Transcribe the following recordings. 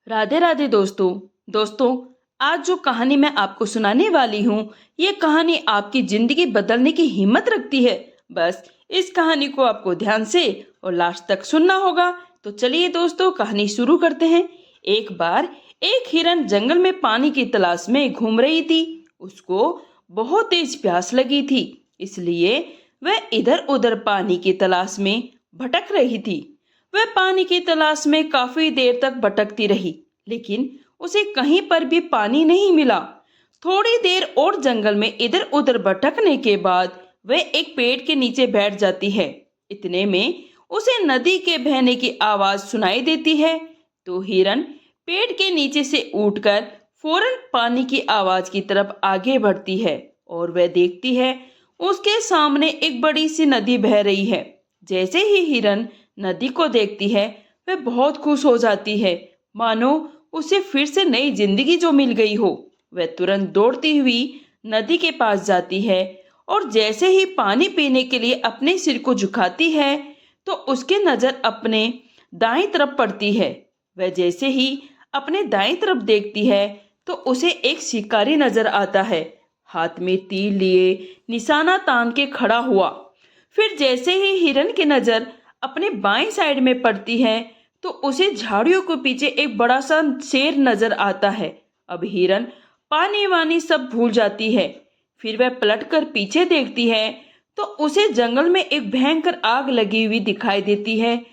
राधे राधे दोस्तों। आज जो कहानी मैं आपको सुनाने वाली हूँ, ये कहानी आपकी जिंदगी बदलने की हिम्मत रखती है। बस इस कहानी को आपको ध्यान से और लास्ट तक सुनना होगा। तो चलिए दोस्तों, कहानी शुरू करते हैं। एक बार एक हिरन जंगल में पानी की तलाश में घूम रही थी। उसको बहुत तेज प्यास लगी थी, इसलिए वह इधर उधर पानी की तलाश में भटक रही थी। वह पानी की तलाश में काफी देर तक भटकती रही, लेकिन उसे कहीं पर भी पानी नहीं मिला। थोड़ी देर और जंगल में इधर उधर भटकने के बाद वह एक पेड़ के नीचे बैठ जाती है। इतने में उसे नदी के बहने की आवाज सुनाई देती है। तो हिरन पेड़ के नीचे से उठकर फौरन पानी की आवाज की तरफ आगे बढ़ती है और वह देखती है उसके सामने एक बड़ी सी नदी बह रही है। जैसे ही हिरन नदी को देखती है, वह बहुत खुश हो जाती है, मानो उसे फिर से नई जिंदगी जो मिल गई हो। वह तुरंत दौड़ती हुई नदी के पास जाती है और जैसे ही पानी पीने के लिए अपने सिर को झुकाती है, तो उसकी नजर अपने दाईं तरफ पड़ती है। वह जैसे ही अपने दाईं तरफ देखती है, तो उसे एक शिकारी नजर आता है, हाथ में तीर लिए निशाना तान के खड़ा हुआ। फिर जैसे ही हिरन की नजर अपने बाएं साइड में पड़ती है, तो उसे झाड़ियों के पीछे एक बड़ा सा शेर नजर आता है। अब हिरन पानी वानी सब भूल जाती है। फिर वह पलटकर पीछे देखती है, तो उसे जंगल में एक भयंकर आग लगी हुई दिखाई देती है,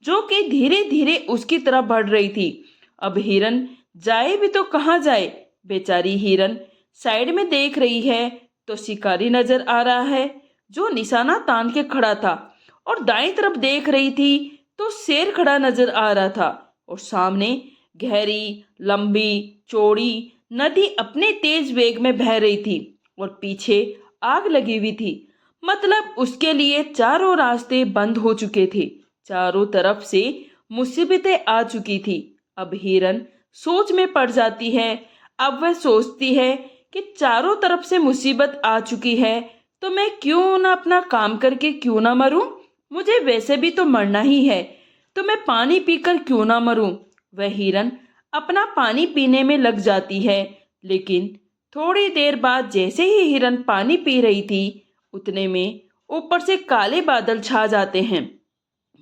जो कि धीरे धीरे उसकी तरफ बढ़ रही थी। अब हिरन जाए भी तो कहाँ जाए। बेचारी हिरन साइड में देख रही है, तो शिकारी नजर आ रहा है जो निशाना तान के खड़ा था, और दाईं तरफ देख रही थी तो शेर खड़ा नजर आ रहा था। और सामने गहरी लंबी चौड़ी नदी अपने तेज वेग में बह रही थी और पीछे आग लगी हुई थी। मतलब उसके लिए चारों रास्ते बंद हो चुके थे, चारों तरफ से मुसीबतें आ चुकी थी। अब हिरन सोच में पड़ जाती है। अब वह सोचती है कि चारों तरफ से मुसीबत आ चुकी है, तो मैं क्यों ना अपना काम करके क्यों ना मरूं। मुझे वैसे भी तो मरना ही है, तो मैं पानी पीकर क्यों ना मरूं। वह हिरन अपना पानी पीने में लग जाती है, लेकिन थोड़ी देर बाद जैसे ही हिरन पानी पी रही थी, उतने में ऊपर से काले बादल छा जाते हैं।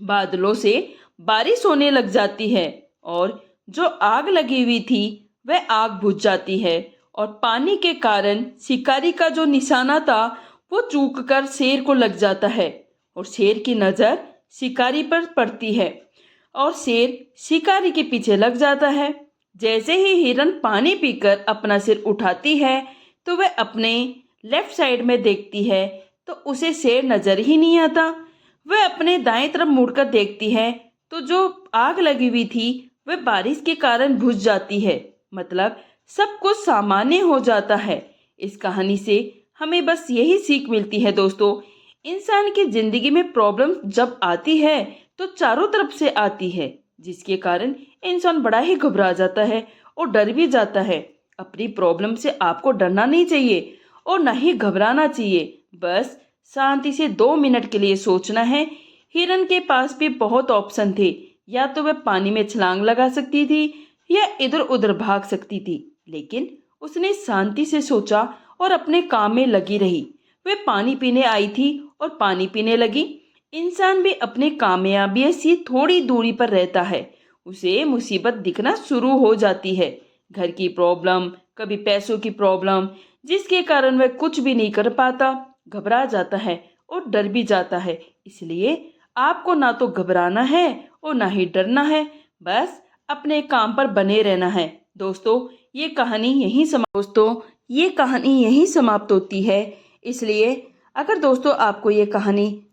बादलों से बारिश होने लग जाती है और जो आग लगी हुई थी वह आग बुझ जाती है। और पानी के कारण शिकारी का जो निशाना था वो चूक कर शेर को लग जाता है, और शेर की नजर शिकारी पर पड़ती है और शेर शिकारी के पीछे लग जाता है। जैसे ही हिरन पानी पीकर अपना सिर उठाती है, तो वह अपने लेफ्ट साइड में देखती है, तो उसे शेर नजर ही नहीं आता। वह अपने दाएं तरफ मुड़कर देखती है, तो जो आग लगी हुई थी वह बारिश के कारण बुझ जाती है। मतलब सब कुछ सामान्य हो जाता है। इस कहानी से हमें बस यही सीख मिलती है दोस्तों, इंसान की जिंदगी में प्रॉब्लम जब आती है तो चारों तरफ से आती है, जिसके कारण इंसान बड़ा ही घबरा जाता है और डर भी जाता है। अपनी प्रॉब्लम से आपको डरना नहीं चाहिए और ना ही घबराना चाहिए। बस शांति से 2 मिनट के लिए सोचना है। हिरन के पास भी बहुत ऑप्शन थे, या तो वह पानी में छलांग लगा सकती थी या इधर उधर भाग सकती थी, लेकिन उसने शांति से सोचा और अपने काम में लगी रही। वह पानी पीने आई थी और पानी पीने लगी। इंसान भी अपने कामयाबी से थोड़ी दूरी पर रहता है, उसे मुसीबत दिखना शुरू हो जाती है। घर की प्रॉब्लम, कभी पैसों की प्रॉब्लम, जिसके कारण वह कुछ भी नहीं कर पाता, घबरा जाता है और डर भी जाता है। इसलिए आपको ना तो घबराना है और ना ही डरना है, बस अपने काम पर बने रहना है। दोस्तों ये कहानी यहीं समाप्त होती है। इसलिए अगर दोस्तों आपको ये कहानी